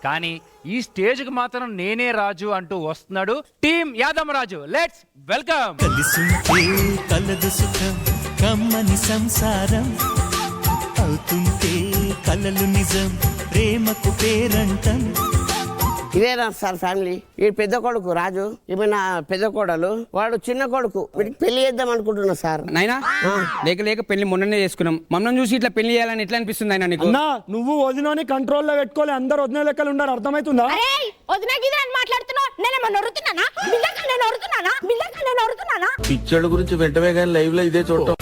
కానీ ఈ స్టేజ్ కి మాత్రం నేనే రాజు అంటూ వస్తున్నాడు టీమ్ యాదమరాజు. Let's welcome. కలిసుంటే కలదు సుఖం కమ్మని సంసారం అవుతుంటే కలలు నిజం ప్రేమకు పేరంటం. ఇదేనా సార్ ఫ్యామిలీ? ఈ పెద్ద కొడుకు రాజు, ఈమె నా పెద్ద కోడలు, వాడు చిన్న కొడుకు. వీడికి పెళ్లి చేద్దాం అనుకుంటున్నా సార్. నైనా లేక లేక పెళ్లి మొన్ననే చేసుకున్నాం. మమ్మల్ని చూసి ఇట్లా పెళ్లి చేయాలని ఎట్లా అనిపిస్తుంది అయినా నీకు? నువ్వు వదినని కంట్రోల్ లో పెట్టుకోలే, అందరు వదిన లెక్కలు ఉన్నారు, అర్థమవుతుందా? పిచ్చోళ్ళ గురించి వెంటనే కానీ లైవ్ లో ఇదే చూడటం.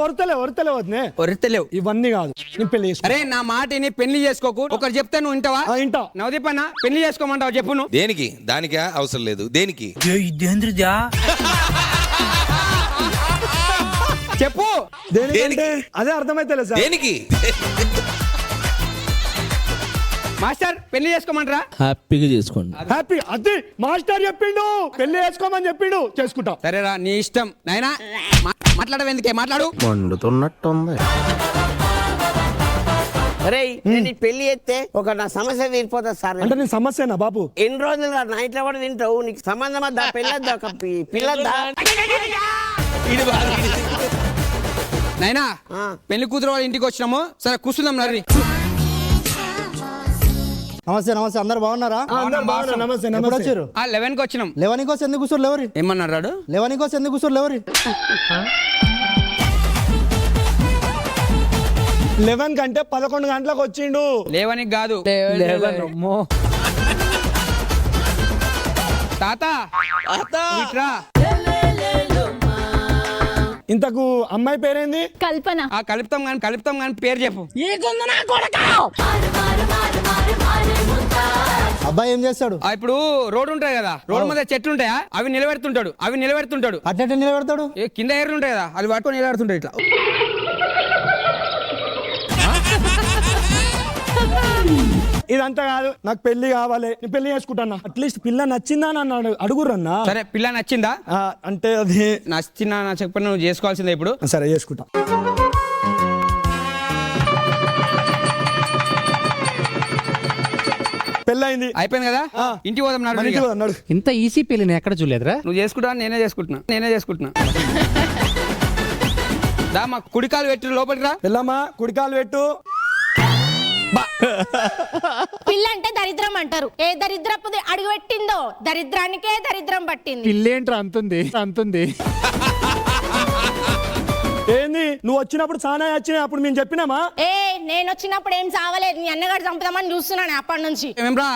వరతలే వదినే ఒరితలేవు ఇవన్నీ కాదు. నేను పెళ్లి చేసుకో. అరే నా మాట నీ పెళ్లి చేసుకోకు. ఒకరు చెప్తే నువ్వు వింటావా? ఇంటా. నవదీప్ అన్న పెళ్లి చేసుకోమంటావు చెప్పు నువ్వు. దేనికి? దానికా అవసరం లేదు. దేనికి? చెప్పు దేనికంటే అదే అర్థమైతే సార్. దేనికి? మాస్టర్ పెళ్లి చేసుకోమంటారా? హ్యాపీగా చేసుకోండి. హ్యాపీ అది మాస్టర్ చెప్పిండు, పెళ్లి చేసుకోమని చెప్పిండు, చేసుకుంటా. సరేరా నీ ఇష్టం. నాయనా మాట్లాడవేందుకే? మాట్లాడు. మండుతున్నట్టుంది. అరే నేను ఈ పెళ్లి చేస్తే ఒక నా సమస్య తీరిపోతుంది సార్. అంటే నీ సమస్యనా బాబు? ఎన్ని రోజులుగా నా ఇంట్లో కూడా తింటావు, నీకు సంబంధం వద్దా? పెళ్ళొద్దా? ఒక పిల్లద్దా? నాయనా పెళ్లి కూతురు వాళ్ళ ఇంటికి వచ్చినాము. సరే కూర్చుందాం నర్రి. నమస్తే నమస్తే, అందరు బాగున్నారా? నమస్తే. ఎప్పుడు వచ్చారు? 11కి వచ్చినాం. లేవని కోసం ఎందుకు కూర్చోరు? లేవరి ఏమన్నారు రాడు? లేవని కోసం ఎందుకు కూర్చోరు? లేవరి 11 కంటే 11 గంటలకు వచ్చిండు. లేవనికి కాదు. తాత ఇట్రా. ఇంతకు అమ్మాయి పేరేంది? కల్పన. కలుపుతాం కానీ పేరు చెప్పు. అబ్బాయి ఏం చేస్తాడు? ఇప్పుడు రోడ్డు ఉంటాయి కదా, రోడ్డు మీద చెట్లు ఉంటాయా, అవి నిలబెడుతుంటాడు. అట్లా నిలబెడతాడు? కింద ఏర్లు ఉంటాయి కదా, అది పట్టుకొని నిలబెడుతుంటాడు ఇట్లా. ఇదంతా కాదు, నాకు పెళ్లి కావాలి, నేను పెళ్లి చేసుకుంటాను. అట్లీస్ట్ పిల్ల నచ్చిందా అని అన్నాడు, అడుగురన్నా. సరే పిల్ల నచ్చిందా? అంటే అది నచ్చిందా నా చెప్పి నువ్వు చేసుకోవాల్సిందే ఇప్పుడు. సరే చేసుకుంటా. పెళ్ళయింది, అయిపోయింది కదా, ఇంటికి పోదాం నాడు. ఇంత ఈసీ పెళ్లి నేను ఎక్కడ చూడలేదురా. నువ్వు చేసుకుంటా, నేనే చేసుకుంటున్నా. దా మా కుడికాలు పెట్టు, లోపలికి రా. పెళ్ళమ్మా కుడికాలు పెట్టు. పిల్ల అంటే దరిద్రం అంటారు. ఏ దరిద్రపు అడుగు పెట్టిందో దరిద్రానికే దరిద్రం పట్టింది. పిల్లేంట్రా అంతుంది. ఏంది నువ్వు వచ్చినప్పుడు చాలా వచ్చినాయి, అప్పుడు మేము చెప్పినామా? నేను వచ్చినప్పుడు ఏం చావలేదు, నీ అన్నగాడు చంపుదామని చూస్తున్నాను అప్పటి నుంచి. ఏమేమ్రా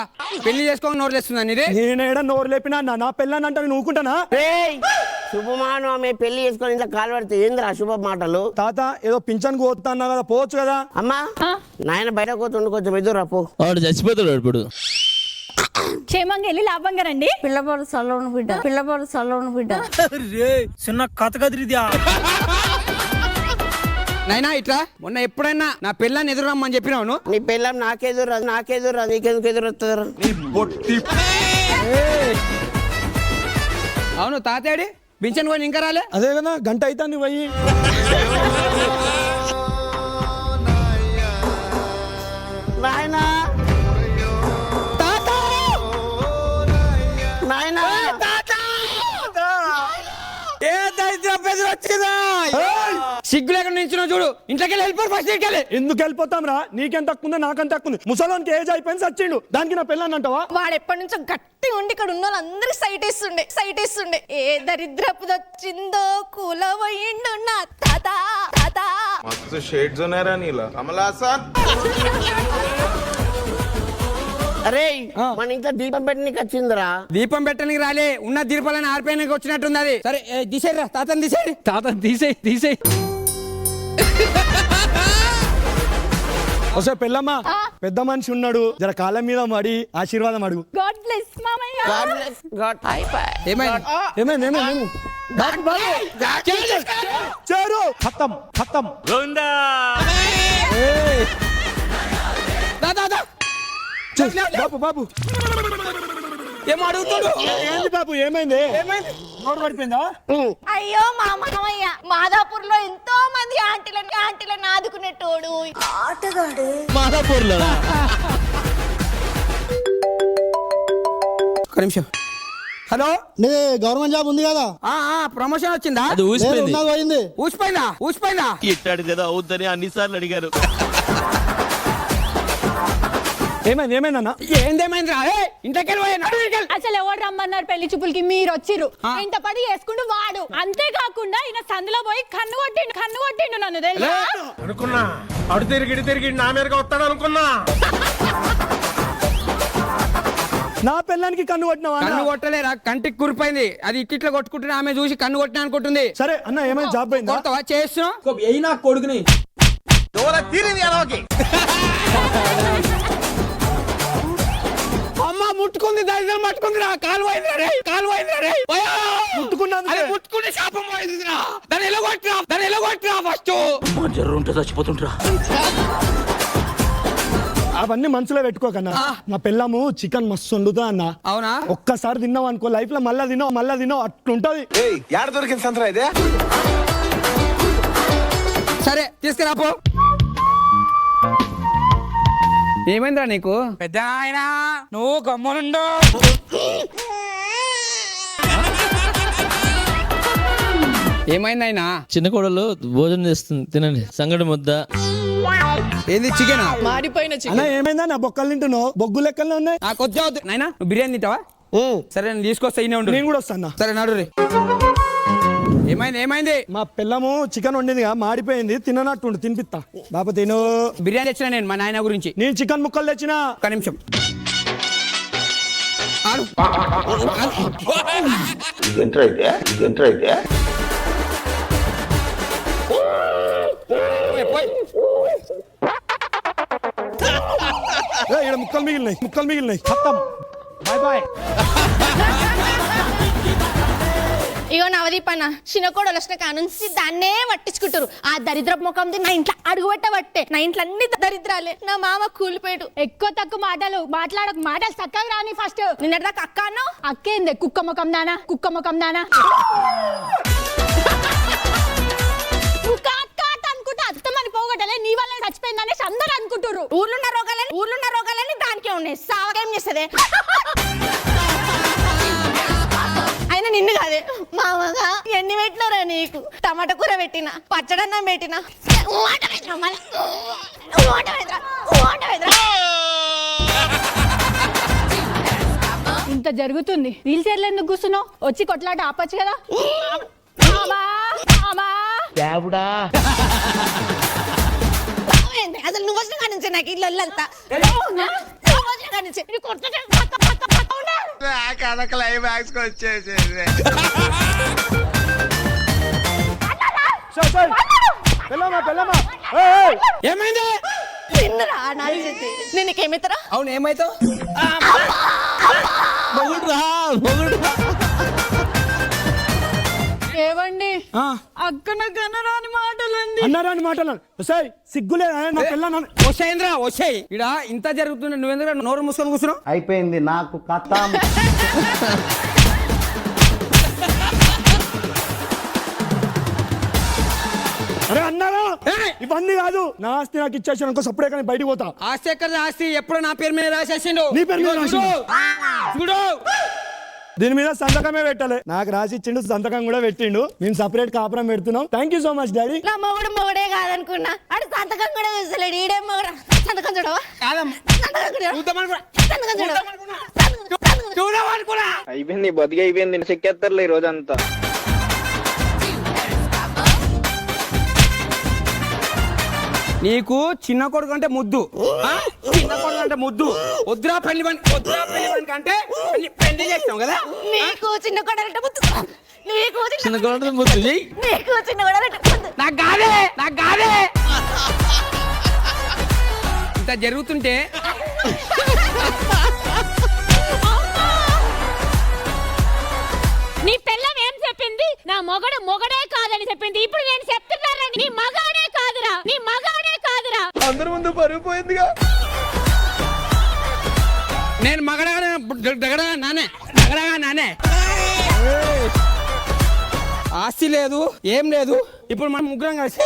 పెళ్లి చేసుకోని నోరు లేస్తుందా నీదే? నేనేడా నోరు లేపినా? నా పెళ్ళని అంటే నేను ఊరుకుంటానా? శుభమాను ఆమె పెళ్లి చేసుకొని ఇంట్లో కాలు పడితే ఏందిరా శుభ మాటలు? తాత ఏదో పింఛన్ పోతా అన్నా కదా, పోవచ్చు కదా. అమ్మా నాయన బయట పోతుండు, కొంచెం ఎదురు పో. వాడు చచ్చిపోతాడు ఇప్పుడు. క్షేమంగా వెళ్ళి లాభంగా రండి. పిల్లపాడు చల్లవని బిడ్డ చిన్న కథ కదిరిదా? నైనా ఇట్లా మొన్న ఎప్పుడైనా నా పిల్లని ఎదురు రమ్మని చెప్పినావు. నీ పిల్లం నాకెదురు నీకెందుకు ఎదురొస్తారు? అవును తాతేడి పింఛన్ కొని ఇంకా రాలే? అదే కదా గంట అవుతుంది పోయి. నాయనా సిగ్గు లేకుండా నించున్నా చూడు. ఇంట్లోకి వెళ్ళిపోరు ఫస్ట్. ఇంటికి ఎందుకు వెళ్ళిపోతాం రా? నీకెంత తక్కువ ఉంది, నాకంత తక్కువ ఉంది. ముసలానికి ఏజ్ అయిపోయింది, చచ్చిండు. దానికి నా పిల్లని అంటావా? వాడు ఎప్పటి నుంచో గట్టి ఉండి ఇక్కడ ఉన్న వాళ్ళందరూ సైట్ ఇస్తుండే. ఏ దరిద్రపు వచ్చిందో కూలవయ్యిండు నా తాత. మస్తు షేడ్స్ ఉన్నారా నీలా? కమలాసన్ అరే మన ఇంట్లో దీపం పెట్టడానికి వచ్చిందిరా. దీపం పెట్టడానికి రాలే, ఉన్న దీపాలని ఆర్పేయడానికి వచ్చినట్టుంది అది. సరే తీసేయరా, తాతని తీసేయి. ఒకసారి పెళ్ళమ్మా పెద్ద మనిషి ఉన్నాడు, జర కాళ్ళ మీద పడి ఆశీర్వాదం అడుగు. గాడ్ బ్లెస్ మామయ్య. ఏమైంది? ఖతం. బాబు బాబు ఏమో అడుగుతాడు. ఏంది బాబు ఏమైంది నోరు పడిపోయిందా అయ్యో మా మామయ్య మాదాపూర్ లో ఎంతో మంది ఆంటీలను ఆదుకునేటోడు. మాదాపూర్లో ఒక్క నిమిషం. హలో, నీ గవర్నమెంట్ జాబ్ ఉంది కదా, ప్రమోషన్ వచ్చిందా? అది ఊసిపోయింది. ఉన్నది పోయింది. ఊసిపోయిందా? ఇట్టాడు కదా అవుద్దని అన్నిసార్లు అడిగారు. ఏమైందన్నా ఏందేమైందిరా? ఇంతకెళ్ళి పోయే నడుకెళ్ళి. అసలు ఎవరు రమ్మన్నారు పెళ్లి చూపులకి? మీరు వచ్చిర్రు. ఇంత పడి చేసుకుంటూ వాడు. అంతేకాకుండా ఈయన సందులో పోయి కన్ను కొట్టిండు నన్ను తెలుసా? అనుకున్నా అడు తిరిగి నా మీదకి వస్తాడు అనుకున్నా. నా పిల్లానికి కన్ను కొట్టినావా అన్న? కన్ను కొట్టలేరా, కంటికి కురిపోయింది. అది ఇట్లా కొట్టుకుంటున్నా, ఆమె చూసి కన్ను కొట్టినా అనుకుంటుంది. సరే అన్న ఏమైనా జాబ్ అయిందా కొడతావా? చేస్తున్నావు. అమ్మ ముట్టుకుంది, దరిద్రం పట్టుకుందిరా. కాలు పోయిందిరా రే. ముట్టుకున్నందుకే. అరే ముట్టుకుంటే శాపం పోయిందిరా. దాన్ని ఎలా కొట్టిరా ఫస్ట్. జర్రుంటే చచ్చిపోతుంటరా. అవన్నీ మనసులో పెట్టుకోకన్నా. నా పిల్లము చికెన్ మస్తు వండుతా అన్న. అవునా? ఒక్కసారి తిన్నావు అనుకో లైఫ్ లో మళ్ళా తిన్నావు అట్లుంటది. యాడ దొరికింది సంతరా ఇదే? సరే తీసుకురాపో. ఏమైందిరా నీకు? పెద్ద ఆయన నువ్వు గమ్మునుండు. ఏమైంది అయినా? చిన్న కోడలు భోజనం చేస్తుంది, తినండి. సంగటి ముద్ద. ఏంది చికెన్? అన్న ఏమైందా నా బొక్కలు తింటున్నావు? బొగ్గు లెక్కలనే ఉన్నాయి. నాకు వద్దు నాయనా. నువ్వు బిర్యానీ తింటావా? సరే నేను తీసుకొస్తా. ఇన్నే ఉండు. నేను కూడా వస్తాను. సరే నడు రే. ఏమైంది? మా పిల్లము చికెన్ వండిందిగా మాడిపోయింది, తిననట్టుండు, తినిపిస్తా. బాబా తిను. బిర్యానీ తెచ్చిన నేను మా నాయన గురించి. నేను చికెన్ ముక్కలు తెచ్చిన. ఒక్క నిమిషం. ఆడు. ఎంటర్ అయితే ఇక్కడ ముక్కలు మిగిలినాయి. ఖతం. Bye bye. ఇగో నవదీప్ అన్న చిన్నకోడలు వచ్చిన కానుంచి దాన్నే పట్టించుకుంటారు. ఆ దరిద్ర ముఖంది నా ఇంట్లో అడుగు పెట్టబట్టే. నా ఇంట్లో అన్ని దరిద్రాలే. నా మామ కూలిపోయాడు. ఎక్కువ తక్కువ మాటలు చక్కగా రాని. ఫస్ట్ నిన్నటిదాకా అక్క అన్నావు. అక్కేంది? కుక్క ముఖం దానా. అనుకుంటా అత్తమని పోగొట్టలే. నీ వల్ల చచ్చిపోయింది అనేసి అందరూ అనుకుంటారు. ఊర్లున్న రోగాలని దానికే ఉన్నాయి. సావకేం చేస్తుంది? అయినా నిన్ను కాదే మామగా ఎన్ని పెట్టినారా నీకు? టమాటా కూర పెట్టినా, పచ్చడన్నం పెట్టినా. ఇంత జరుగుతుంది. వీల్ చైర్లో ఎందుకు కూర్చున్నావు? వచ్చి కొట్లాట ఆపచ్చు కదా. అసలు నువ్వు వచ్చిన కాడి నుంచి నాకు ఇల్లంతా ఏమైంది? నేను నీకేమైతారా? అవును ఏమైతావు? ఏవండి అక్కడ కనరాని మాటలండి. అన్నారాని మాటలు సిగ్గులే నా పిల్ల. వసేంద్ర వసే. ఇడ ఇంత జరుగుతుంది, నువ్వెందుకు నోరు మూసుకొని కూర్చున్నావు? అయిపోయింది నాకు కథ. అరే అన్నారా ఇవన్నీ కాదు. నా ఆస్తి నాకు ఇచ్చేసాను అనుకో, సప్పుడే కానీ బయటికి పోతా. ఆస్తి ఎక్కడ? ఆస్తి ఎప్పుడో నా పేరు మీద రాసేసిండు. నీ పేరు మీద రాసిండు? చూడు దీని మీద సంతకమే పెట్టాలి. నాకు రాసి ఇచ్చిండు, సంతకం కూడా పెట్టిండు. మేము సపరేట్ కాపురం పెడుతున్నాం. Thank you so much daddy. నా మొగుడే కాదనుకున్నా. అడు సంతకం కూడా వేస్తలేడు. ఈడే మొగుడు. సంతకం చూడవా? అయిపోయింది బతికి అయిపోయింది. చెక్కేస్తారులే ఈ రోజంతా. నీకు చిన్న కొడుకు అంటే ముద్దు. వద్దురా పెళ్లి అంటే పెళ్లి చేస్తాం కదా. నీకు చిన్న కొడాలంటే ముద్దు. చిన్న కోడలు ముద్దు చెయ్యి. నీకు చిన్న కొడాలంటే ముద్దు. నాకు కాదే. ఇంత జరుగుతుంటే నీ పిల్లం ఏం చెప్పింది? నా మొగడే కాదని చెప్పింది. ఇప్పుడు నేను చెప్తున్నాను, నీ మగాడే కాదురా. అందరి ముందు పరుగు పోయిందిగా. నేను మగడగానే డగడగా నానే ఆస్తి లేదు ఏం లేదు ఇప్పుడు మనం ముగ్గురం కలిసి